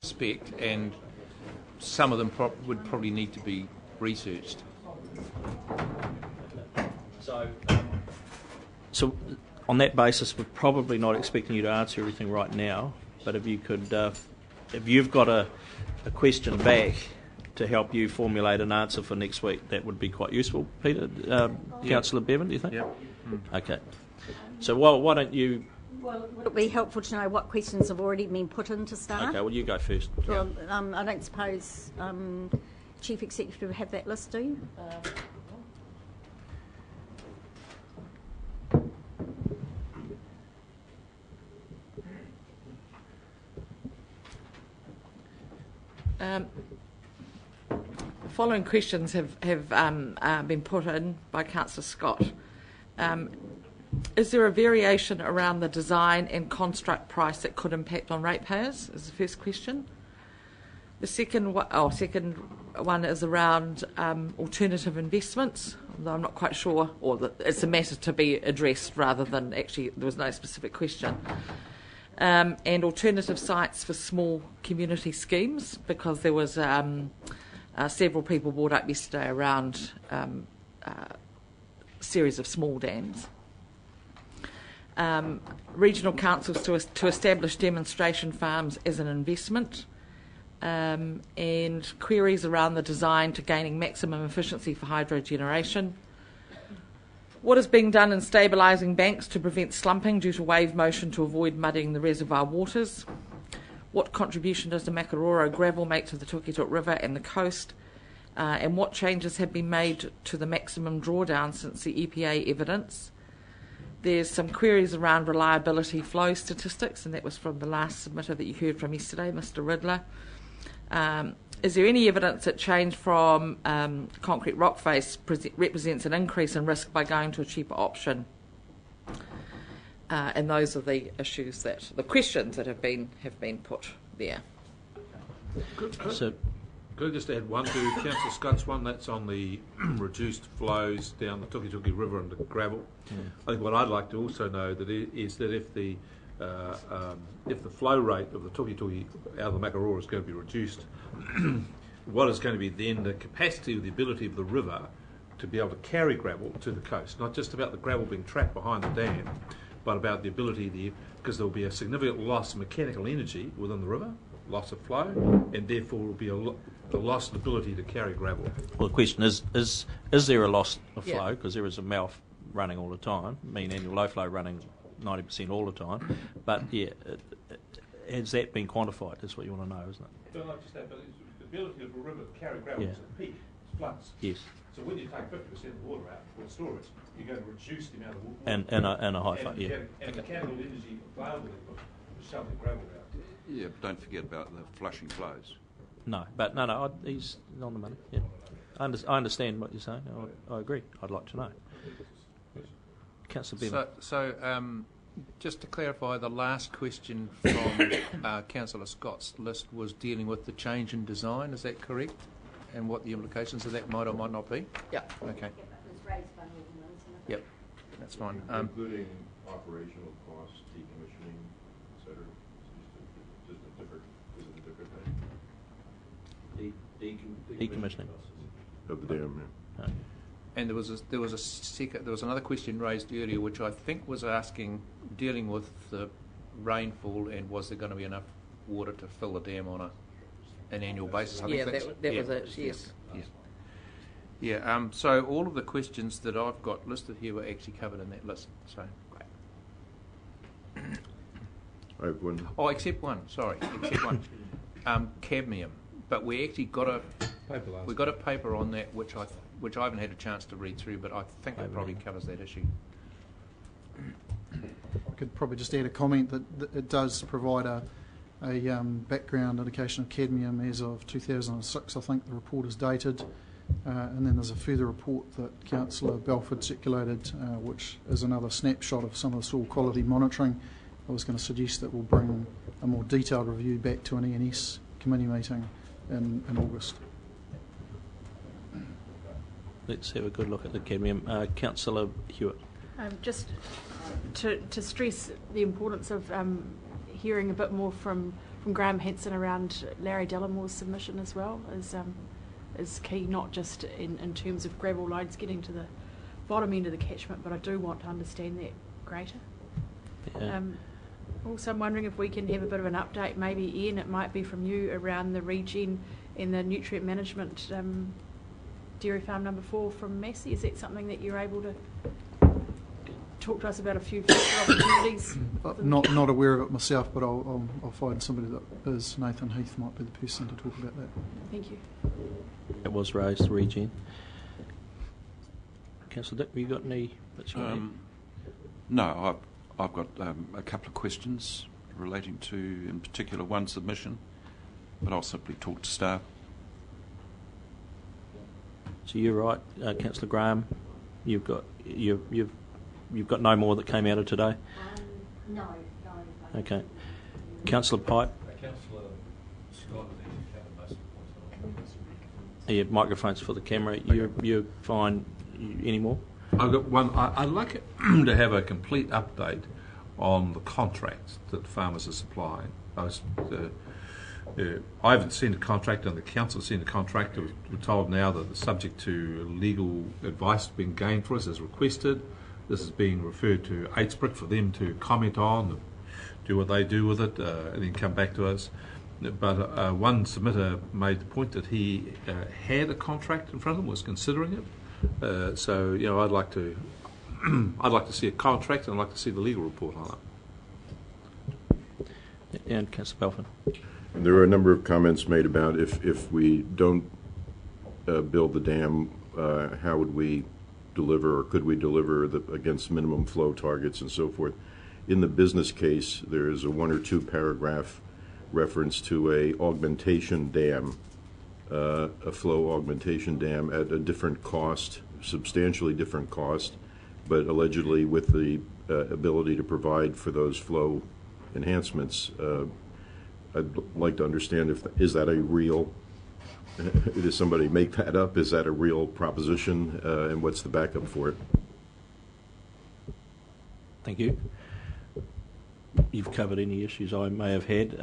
Respect, and some of them would probably need to be researched. So on that basis, we're probably not expecting you to answer everything right now, but if you could, if you've got a question back to help you formulate an answer for next week, that would be quite useful. Peter, Councillor Bevan, do you think? Yeah. Okay. So why don't you... Well, would it be helpful to know what questions have already been put in to start? Okay, well, you go first. Well, I don't suppose Chief Executive have that list, do you? The following questions have been put in by Councillor Scott. Is there a variation around the design and construct price that could impact on ratepayers? Is the first question. The second one is around alternative investments, although I'm not quite sure, or that it's a matter to be addressed rather than actually there was no specific question. And alternative sites for small community schemes, because there was several people brought up yesterday around a series of small dams. Regional councils to establish demonstration farms as an investment, and queries around the design to gaining maximum efficiency for hydro generation. What is being done in stabilising banks to prevent slumping due to wave motion to avoid muddying the reservoir waters? What contribution does the Makaroro gravel make to the Tukituk River and the coast? And what changes have been made to the maximum drawdown since the EPA evidence? There's some queries around reliability flow statistics, and that was from the last submitter that you heard from yesterday, Mr. Riddler. Is there any evidence that change from concrete rock face represents an increase in risk by going to a cheaper option? And those are the issues the questions that have been put there. So, could I just add one to Councillor Scott's one? That's on the reduced flows down the Tukituki River and the gravel. Yeah. I think what I'd like to also know is that if the flow rate of the Tukituki out of the Makarora is going to be reduced, what is going to be then the capacity or the ability of the river to be able to carry gravel to the coast? Not just about the gravel being trapped behind the dam, but about the ability because there will be a significant loss of mechanical energy within the river, loss of flow, and therefore will be a loss of ability to carry gravel. Well, the question is there a loss of flow? Because there is a mouth running all the time, mean annual low flow running 90% all the time. But has that been quantified? That's what you want to know, isn't it? Well, not just that, but it's the ability of a river to carry gravel to the peak, floods. Yes. So when you take 50% of the water out or store it, you're going to reduce the amount of water. And a high flow, yeah. And mechanical energy available to shove the gravel out. Yeah, but don't forget about the flushing flows. No, he's on the money. Yeah, I understand what you're saying. I agree. I'd like to know. Councillor Bevan. So just to clarify, the last question from Councillor Scott's list was dealing with the change in design. Is that correct? And what the implications of that might or might not be? Yeah. Okay. Yep, that's fine. Including operational costs, decommissioning, etc. Is it a different thing? Decommissioning of the dam. Yeah. And there was another question raised earlier, which I think was dealing with the rainfall and was there going to be enough water to fill the dam on an annual basis? I think that was it. Yes. Yeah. So all of the questions that I've got listed here were actually covered in that list. So great. I have one. Oh, except one. Sorry, except one. Cadmium. But we actually got a paper on that, which I haven't had a chance to read through, but I think it probably covers that issue. I could probably just add a comment that it does provide a background indication of cadmium as of 2006. I think the report is dated, and then there's a further report that Councillor Belford circulated, which is another snapshot of some of the soil quality monitoring. I was going to suggest that we'll bring a more detailed review back to an ENS committee meeting in August. Let's have a good look at the cadmium. Councillor Hewitt. Just to stress the importance of hearing a bit more from from Graham Henson around Larry Dellamore's submission as well is key, not just in terms of gravel loads getting to the bottom end of the catchment, but I do want to understand that greater. Yeah. Also, I'm wondering if we can have a bit of an update, maybe Ian, it might be from you, around the regen and the nutrient management dairy farm number 4 from Massey. Is that something that you're able to talk to us about, a few future opportunities? Not aware of it myself, but I'll find somebody that is. Nathan Heath might be the person to talk about that. Thank you. It was raised, regen. Councillor Dick, have you got any? No, I've got a couple of questions relating to, in particular, one submission, but I'll simply talk to staff. So you're right, Councillor Graham. You've got no more that came out of today. No. Okay. Councillor Pipe. Councillor Scott has covered most of the points. Yeah, microphones for the camera. You're fine. Any more? I've got one. I'd like to have a complete update on the contracts that farmers are supplying. I haven't seen the contract, and the council has seen the contract. We're told now that it's subject to legal advice being gained for us as requested. This is being referred to HBRC for them to comment on, do what they do with it, and then come back to us. But one submitter made the point that he had a contract in front of him, was considering it. So I'd like to see a contract, and I'd like to see the legal report on it. And Councillor Belfin. There were a number of comments made about if we don't build the dam, how would we deliver, or could we deliver against minimum flow targets and so forth. In the business case, there is a 1 or 2 paragraph reference to a augmentation dam, a flow augmentation dam at a different cost, substantially different cost, but allegedly with the ability to provide for those flow enhancements. I'd like to understand is that a real, did somebody make that up? Is that a real proposition, and what's the backup for it? Thank you. You've covered any issues I may have had.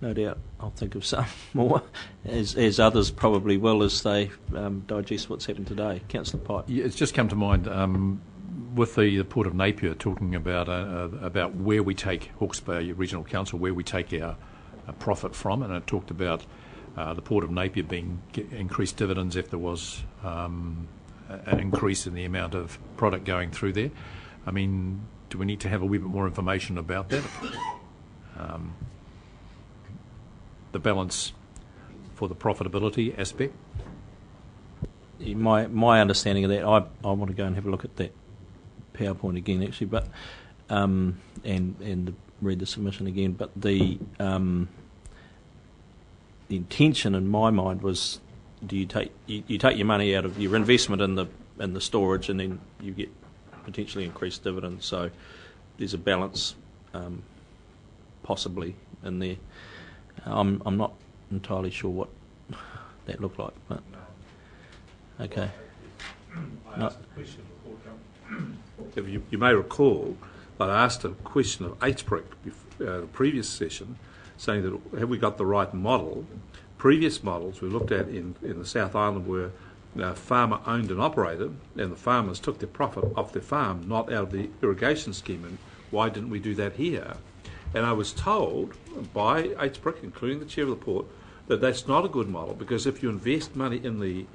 No doubt I'll think of some more, as others probably will as they digest what's happened today. Councillor Pipe. Yeah, it's just come to mind with the Port of Napier talking about where we take Hawke's Bay Regional Council, where we take our profit from, and it talked about the Port of Napier being increased dividends if there was an increase in the amount of product going through there. I mean, do we need to have a wee bit more information about that? The balance for the profitability aspect? My understanding of that, I want to go and have a look at that PowerPoint again, actually, but and read the submission again. But the intention in my mind was, do you take your money out of your investment in the storage, and then you get potentially increased dividends. So there's a balance possibly in there. I'm not entirely sure what that looked like, but okay. I asked a question before. You may recall that I asked a question of HBRC the previous session, saying that have we got the right model? Previous models we looked at in the South Island were farmer owned and operated, and the farmers took their profit off their farm, not out of the irrigation scheme. And why didn't we do that here? And I was told by HBRC, including the chair of the port, that that's not a good model, because if you invest money in the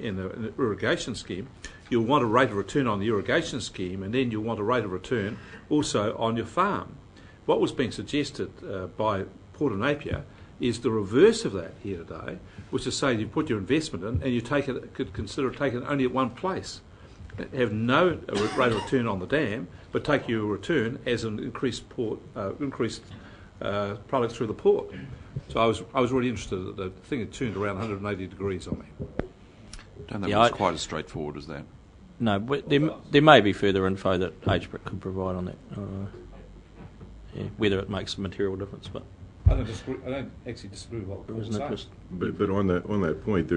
irrigation scheme, you'll want a rate of return on the irrigation scheme, and then you'll want a rate of return also on your farm. What was being suggested by Port of Napier is the reverse of that here today, which is say you put your investment in and you could consider taking it only at one place, have no rate of return on the dam, but take your return as an increased product through the port. So I was really interested that the thing had turned around 180 degrees on me. Don't think it's quite as straightforward as that. No, there may be further info that HBRC could provide on that. Whether it makes a material difference, but I don't actually disagree with what Paul's saying. But on that point,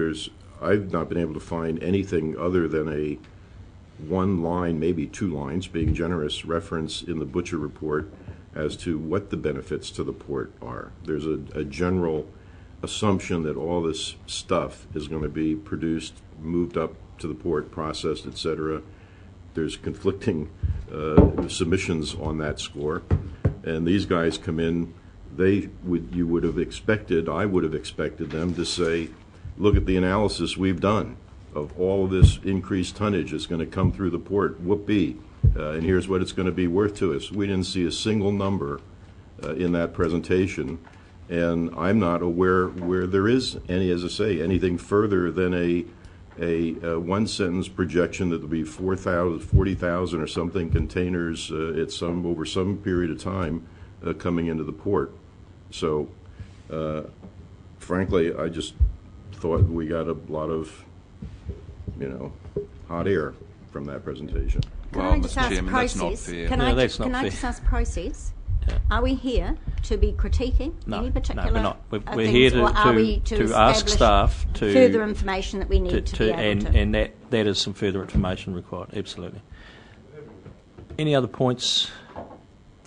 I've not been able to find anything other than a 1 line, maybe 2 lines, being generous, reference in the Butcher report as to what the benefits to the port are. There's a general assumption that all this stuff is going to be produced, moved up to the port, processed, etc. There's conflicting submissions on that score, and these guys come in. I would have expected them to say, look at the analysis we've done of all of this increased tonnage that's going to come through the port, whoopee, and here's what it's going to be worth to us. We didn't see a single number in that presentation, and I'm not aware where there is any, as I say, anything further than a one-sentence projection that there'll be 40,000 or something containers over some period of time coming into the port. So, frankly, I just thought we got a lot of, hot air from that presentation. Well, Mr. Chairman, that's not fair. Can I just ask process? Yeah. Are we here to be critiquing any particular? No, we're not. We're here to ask staff to further information that we need to be able to. And that is some further information required. Absolutely. Any other points?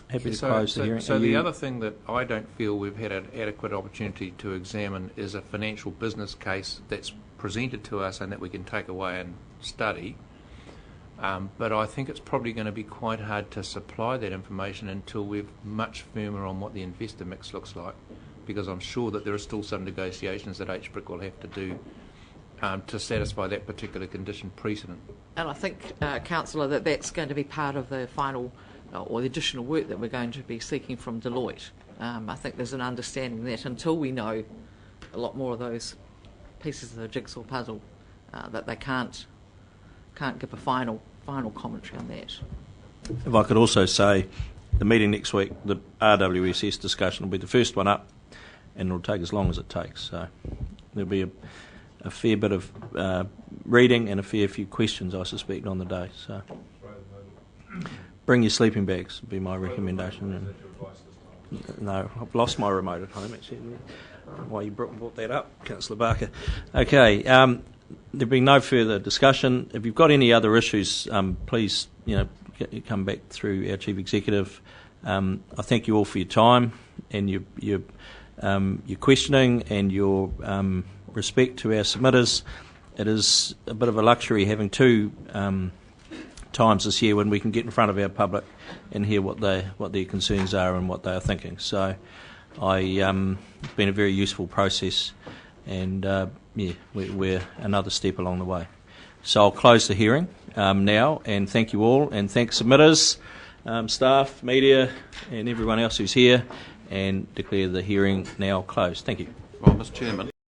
Happy to close the hearing. So the other thing that I don't feel we've had an adequate opportunity to examine is a financial business case that's presented to us and that we can take away and study. But I think it's probably going to be quite hard to supply that information until we're much firmer on what the investor mix looks like, because I'm sure that there are still some negotiations that HBRC will have to do to satisfy that particular condition precedent. And I think, Councillor, that's going to be part of the final or the additional work that we're going to be seeking from Deloitte. I think there's an understanding that until we know a lot more of those pieces of the jigsaw puzzle, that they can't give a final commentary on that. If I could also say, the meeting next week, the RWSS discussion will be the first one up, and it'll take as long as it takes. So there'll be a fair bit of reading and a fair few questions, I suspect, on the day. So bring your sleeping bags would be my recommendation. No, I've lost my remote at home, actually. Why you brought that up, Councillor Barker. Okay, there'll be no further discussion. If you've got any other issues, please, come back through our Chief Executive. I thank you all for your time and your questioning and your respect to our submitters. It is a bit of a luxury having two times this year when we can get in front of our public and hear what their concerns are and what they are thinking. So, it's been a very useful process, and we're another step along the way. So I'll close the hearing now, and thank you all, and thank submitters, staff, media, and everyone else who's here, and declare the hearing now closed. Thank you. Well, Mr. Chairman.